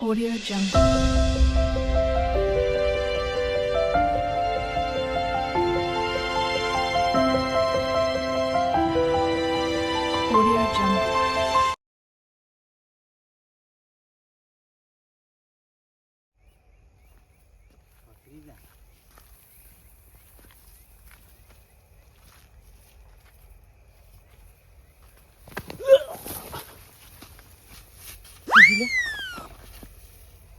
Audio Jungle. Audio Jungle.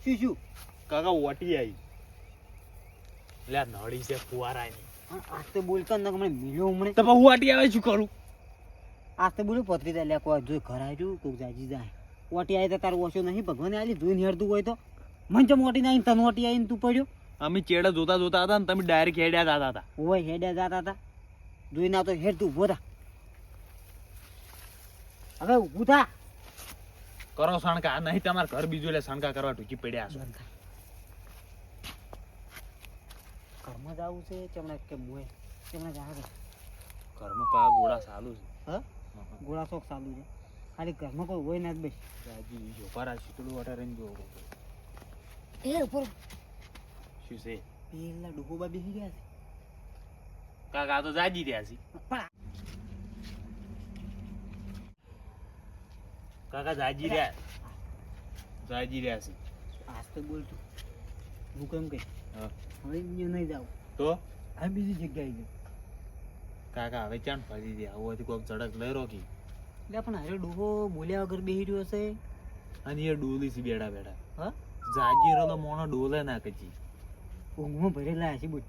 શું કાકા OT આવી લે નડી છે ફુવારાની આજ તો બોલતો ને હમણાં મિલ્યો હમણે તો બહુ ઓટી આવે શું કરું આજ તો બોલું પતરી લે કોઈ જોઈ ઘર આવ્યું કોક જાજી જાય ઓટી આવી તો તારું ઓછો નહીં ભગવાને આલી જોઈને હેડતું હોય તો મને ચમ ઓટી નાખીને તને ઓટી આવીને તું પડ્યો અમે ચેડા જોતા જોતા હતા ને તમે ડાયરેક્ટ હેડ્યા જતા હતા હોય હેડ્યા જાતા હતા જોઈને આવતો હેડ તું ઉભો થા હવે ઊભું થા કરો સણકા નહીં તમારે ઘર બીજું લે સણકા કરવા ટૂંકી પડ્યા છો ઘરમાં જવું છે ચમણા કે મોય ચમણા જાવ ઘરમાં કા ગોળા ચાલુ છે હા ગોળા શોખ ચાલુ છે ખાલી ઘરમાં કોઈ હોય ના જ બેસ રાજી જો પરા શીતળું વાટર રહીને જો એ ઉપર શું છે પેલા ડોબા બેસી ગયા છે કાકા આ તો જાજી રહ્યા છે પણ કાકા જાજી રહ્યા છે આજ તો બોલતું હું કેમ કે હા હવે અહીંયા નહીં જાવ તો આ બીજી જગ્યાએ ગયો કાકા હવે ચાણ ફરી દે આવું કોઈક ઝડક લઈ રોકી એટલે પણ હારે ડોહો બોલ્યા વગર બેસી રહ્યો છે અને એ ડોલી છે બેડા બેડા હા જાજી રહ્યો તો મોણો ડોલે ના કચી ઊંઘમાં ભરેલા હશે બોલ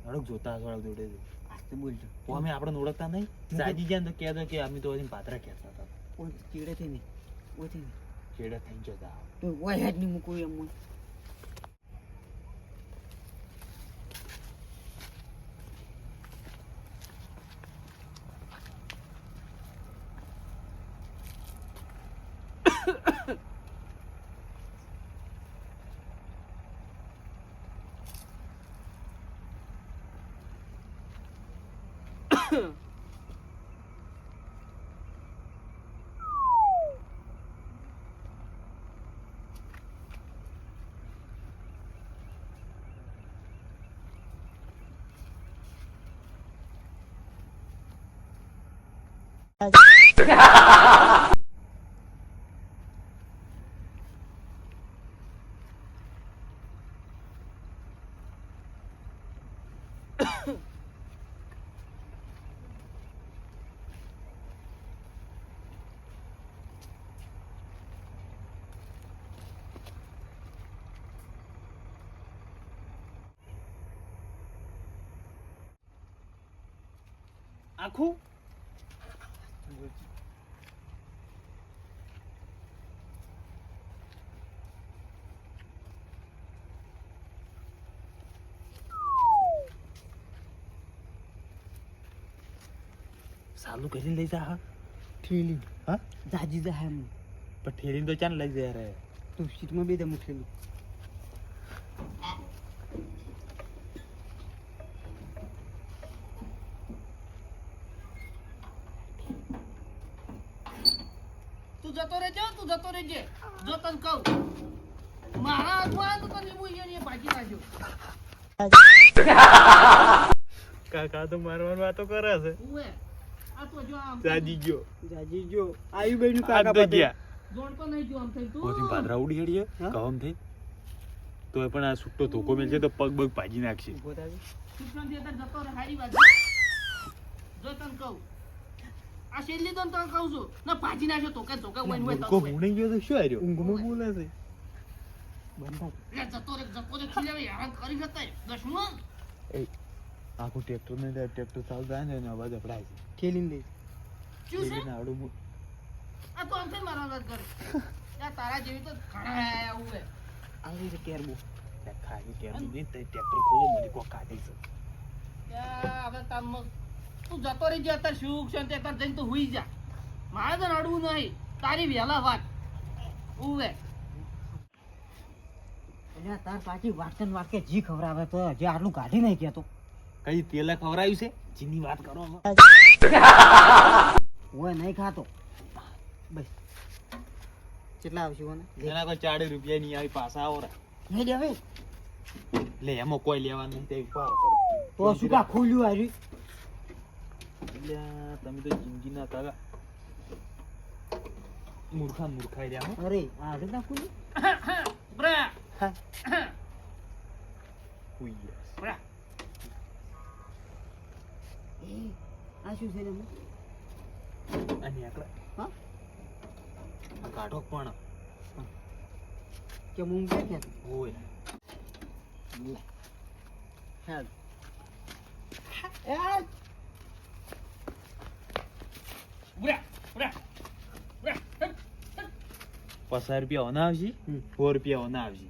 હડક જોતા થોડા જોડે છે આજ તો બોલતું અમે આપણે ઓળખતા નહીં જાજી જાય ને તો કહેતો કે અમે તો હજી પાત્રા કહેતા હતા ઓય ચીડે થઈ નહીં ઓય થઈ નહીં ચેડા થઈ જતા તો ઓય હેડ નહીં મૂકવું એમ આખું સાલું કરીને લઈ જા હા ઠેલી હા જાજી જા એમ પણ ઠેરીને તો ચાલ લઈ જાય રે તો સીટમાં બે દે મુઠેલું તું જતો રહેજે જો તને કહું મારા હાથમાં તો તને એવું અહીંયા ભાગી નાખ્યો કાકા તો મારવાની વાતો કરે છે ઉવે આ તો જો આમ જાજી ગયો જાજી જો આયુ બેનું આ કાકા તો પાસે ગયા જોણ તો નહીં જો આમ થઈ તું પોતી પાદરા ઉડી હેડીએ હા? કહમ થઈ તો પણ આ સુટ્ટો ધોકો મેલશે તો પગ બગ ભાજી નાખશે ઊભો થાજે. સુપરથી અત્યારે જતો રહે હારી વાત જો તને કહું આ શેરલી તો તને કહું છું ના ભાજી નાખ્યો ધોકા હોય હોય મૂર્ખો ભૂણી ગયો તો શું હાર્યો ઊંઘમાં બોલે છે બંધ થાજ. લે જતો રે ખીજાવે હેરાન કરી જતા દશમન આખું ટ્રેક્ટર ને ટ્રેક્ટર ચાલુ થાય ને એનો અવાજ અપડાય છે ઠેલીને લઈ શું છે એને આડું આ તો આમ થઈ મારા વાત કરે યા તારા જેવી તો ઘણા આયા ઉવે આવી રીતે કેરબો ખાલી કેમ નહીં તે ટ્રેક્ટર ખોલો મને કોઈ કાઢી છે યા હવે તાર તું જતો રહી જા અત્યારે સુખ શાંતિ અત્યારે જઈને તું હુઈ જા મારે તો નડવું નહીં તારી વહેલા વાત ઉવે એટલે તાર પાછી વાટકન વાટકે જી ખવડાવે તો હજી આટલું કાઢી નહીં કેતો કઈ તેલે ખવરાયું છે જીની વાત કરો ઓય નહીં ખાતો બસ કેટલા આવશે મને એના કોઈ 40 રૂપિયા નહીં આવી પાછા આવો રે. નહીં દેવે લે એમાં કોઈ લેવાનું નહીં તે ઉપાડો કરો. તો શું કા ખોલ્યું આવ્યું એટલે તમે તો જિંદગીના કાકા મૂર્ખાઈ રહ્યા હો. અરે આ રીતના ખોલ્યું બ્રા હા હુઈ ગયા. બ્રા એ આ શું છે ને અને આકડા હા આ કાઢો પણ કે મૂંગ કે હોય હેલ બ્રા બ્રા બ્રા 50 રૂપિયા હોના આવશે, 100 રૂપિયા હોના આવશે.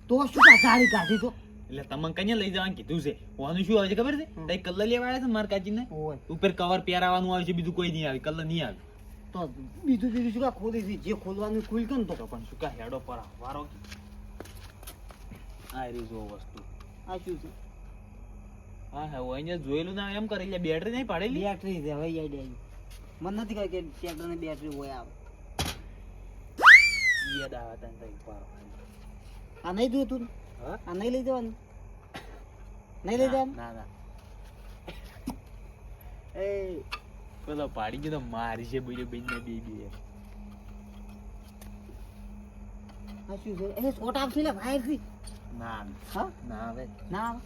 તો શું કા સારી કાઢી તો એટલે તમને કઈ લઈ જવાનું કીધું છે. હોનું શું આવે છે ખબર છે? તઈ કલર લેવા આવ્યા છે માર કાચીને. ઓય ઉપર કવર પહેરાવાનું આવે છે, બીજું કોઈ નહીં આવે, કલર નહીં આવે. તો બીજું શું કા ખોલી છે જે ખોલવાનું ખુલ કે તો પણ શું કા હેડો પર વારો આ રી જો વસ્તુ આ શું છે હા હા હોય અહીંયા જોયેલું ના એમ કરે એટલે બેટરી નહીં પાડેલી. બેટરી છે હવે યાદ આવી મને નથી ખબર કે ટ્રેક્ટરની બેટરી હોય આવે યાદ આવે તને તઈ પારો. આ નહીં જોતું હા આ નહીં લઈ જવાનું નહીં લઈ જવાનું ના ના એ પેલો પાડી ગયો તો મારી છે બીજો બેન ને બે આ શું છે એ શોટ આવશે લે બહારથી ના હા ના આવે ના આવે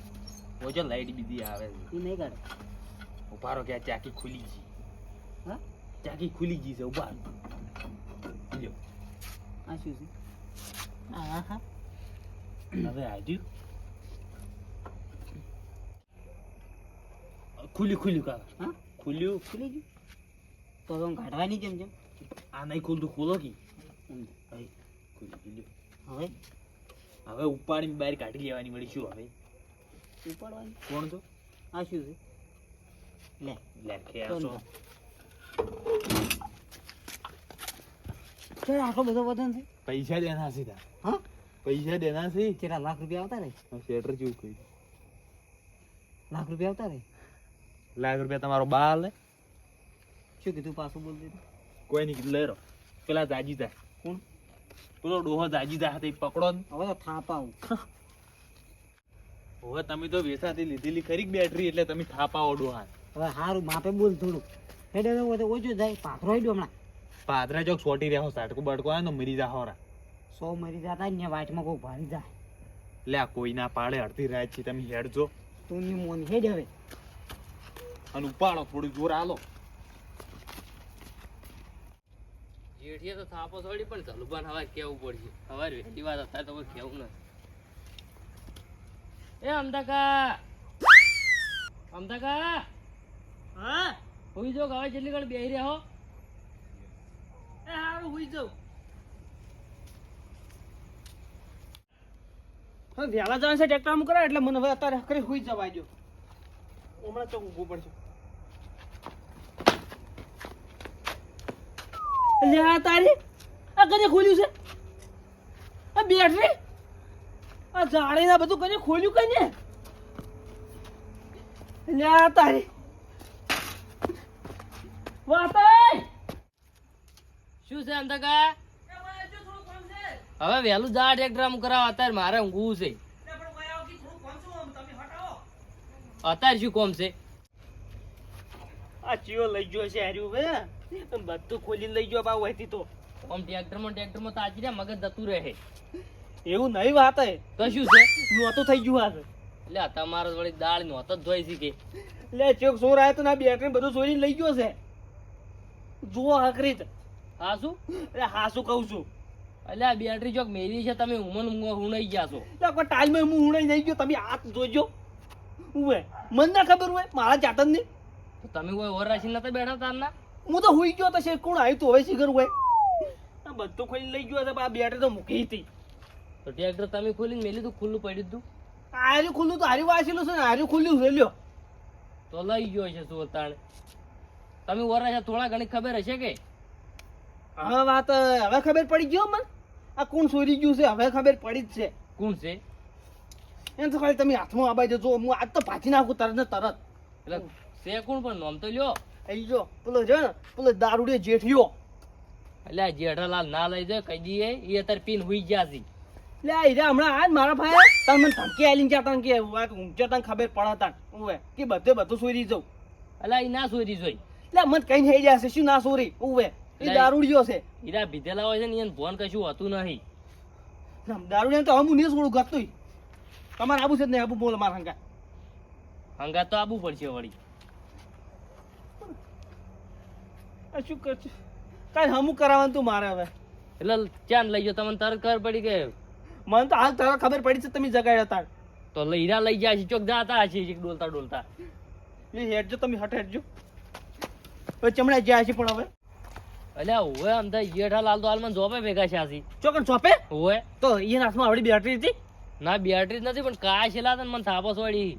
ઓજો લાઈટ બીજી આવે છે. એ નહીં કાઢે ઉભારો કે આ ચાકી ખુલી ગઈ. હા ચાકી ખુલી ગઈ છે ઉભા લ્યો. આ શું છે હા હા હવે આજુ ખુલ્યું કાકા હા ખુલ્યું. ખુલી ગયું તો તમે કાઢવાની જેમ જેમ આ નહીં ખુલતું ખોલો કી એમ. ખુલી ગયું. હવે હવે ઉપાડીને બહાર કાઢી લેવાની વળી શું હવે ઉપાડવાની કોણ તો આ શું છે લે લે ખેસો ચાલ આટલો બધો વજન છે પૈસા દેના છે તાર. હા પૈસા દેના છે. કેટલા લાખ રૂપિયા આવતા રહે શેટર જેવું કહ્યું. લાખ રૂપિયા આવતા રહે લાખ રૂપિયા તમારો બા લે શું કીધું પાછું બોલ દીધું કોઈ નહીં કીધું લઈ રહો. પેલા જાજી જાય કોણ પેલો ડોહો જાજી જાય તે પકડો ને. હવે તો થાપ આવું હવે તમે તો વેસાથી લીધેલી ખરી બેટરી એટલે તમે થાપાવો ડોહા. હવે સારું માપે બોલ થોડું હેડે તો ઓછો જાય પાથરો હેડ્યો હમણાં પાદરા ચોક સોટી રહ્યો સાટકો બટકો આવે ને મરી જા હોરા. 100 મરી જતા ને વાટમાં કોઈ ભારી જાય લે આ કોઈ ના પાડે અડધી રાત છે તમે હેડજો તું ની મોન હેડ હવે અને ઉપાડો થોડું જોર આલો. જેઠીએ તો થાપો છોડી પણ ધલુબાન હવાર કેવું પડશે હવાર વહેલી વાત હતા તો કોઈ કેવું નથી એ અમદાકા હા હુઈ જો હવે જેટલી ઘડી બેહી રહ્યા હો એ હારું હુઈ જાઉં હવે વહેલા જવાનું છે ટ્રેક્ટર માં કરાય એટલે મને હવે અત્યારે કરી હુઈ જવા દો હમણાં તો ઊભું પડશે લે આ તારી આ કને ખોલ્યું છે આ બેટરી આ જાળીના બધું કને ખોલ્યું કને લે આ તારી વાતાય શું છે અંતકા હવે વહેલું જા ટ્રેક્ટર આમ કરાવ અત્યારે મારે ઊંઘવું છે અત્યારે શું કોમ છે આ ચિયો લઈ ગયો છે હાર્યું હવે બધું ખોલીને લઈ ગયો બા વહીથી તો આમ ટ્રેક્ટરમાં તાજી રે મગજ જતું રહે એવું નહીં વાત હે તો શું છે નોતું થઈ ગયું આ એટલે તમારો વળી દાળ નોત જ ધોઈ શીખે એટલે ચોક સોર આવ્યો તો ના બેટરી બધું સોરીને લઈ ગયો છે જુઓ હકરીત હા શું એટલે હા શું કહું છું એટલે આ બેટરી ચોક મેરી છે તમે હુણાઈ ગયા છો એટલે કોઈ ટાઈમમાં હું હુણાઈ નહીં ગયો તમે હાથ જોજો ઉવે મને ના ખબર હોય મારા ચાટન ની તમે કોઈ ઓર રાશી નતા બેઠા તારના હું તો હુઈ ગયો તો છે કોણ આવ્યું તો હવે શીખર હોય આ બધું ખોલી લઈ ગયો આ બેટરી તો મૂકી હતી તો ટ્રેક્ટર તમે ખોલીને મેલી તો ખુલ્લું પડ્યું તું આર્યું ખુલ્લું તો હાર્યું વાંચેલું છે ને હાર્યું ખુલ્લું છે લ્યો તો લઈ ગયો છે સોતાણે તમે ઓર રાશા થોડા ઘણી ખબર હશે કે હા વાત હવે ખબર પડી ગયો મને આ કોણ ચોરી ગયું છે હવે ખબર પડી જ છે કોણ છે એમ તો ખાલી તમે હાથમાં આબાઈ જજો હું આજ તો પાછી નાખું તરત ને તરત એટલે છે કોણ પણ નામ તો લ્યો અહીં જો પેલો છે ને પેલો દારૂડિયો જેઠિયો એટલે આ જેઠાલાલ ના લઈ જાય કહી દઈએ એ અત્યારે પીન હુઈ ગયા છે. લે આ હીરા હમણાં આજ મારા ભાઈ તને મને ધમકી આલીને જાતા કે ઊંચો તને ખબર પડતા ઓવે કે બધું સોરી જવું. એટલે એ ના સોરી જોઈ. એટલે મને કઈ થઈ જશે શું ના સોરી ઓવે એ દારૂડિયો છે. હીરા ભીધેલા હોય છે ને એને ફોન કશું હોતું નહીં. દારૂડિયા તો હું નહીં છોડું ગતું. તમારે આબુ છે જ નહીં આબુ બોલો મારા હંગા. હંગાત તો આવવું પડશે વળી. આ શું કરશે કઈ હમું કરાવવાનું તું મારે હવે. એટલે ચાંદ લઈ જાઓ તમને તરત ખબર પડી કે મને તો હાલ તરત ખબર પડી છે તમે જગાડ્યા હતા. તો હીરા લઈ જાય છે ચોક જાતા હશે ડોલતા ડોલતા. એ હેડજો તમે હટ હેડજો. હવે ચમડા જ્યાં છે પણ હવે એટલે હવે આમ તો જેઠાલાલ તો હાલમાં જોબે ભેગા છે આસી. ચોકન ચોપે હોય તો એના હાથમાં આવડી બેટરી હતી. ના બેટરી જ નથી પણ કાય છેલા મને થાપસ વળી.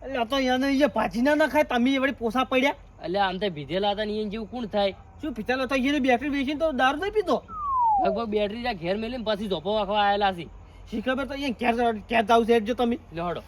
એટલે આ તો એને એ ભાજી ના ખાય તમે વળી પોસા પડ્યા. એટલે આમ તો ભીધેલા હતા ને એને જેવું કોણ થાય. શું પિતાલો તો એને બેટરી વેચીને તો દારૂ નહીં પીતો. લગભગ બેટરી ત્યાં ઘેર મેલીને પછી ધોપો વાખવા આવેલા છે. શી ખબર તો અહીંયા ક્યાં જાવ છે હેડજો તમે. લે હડો.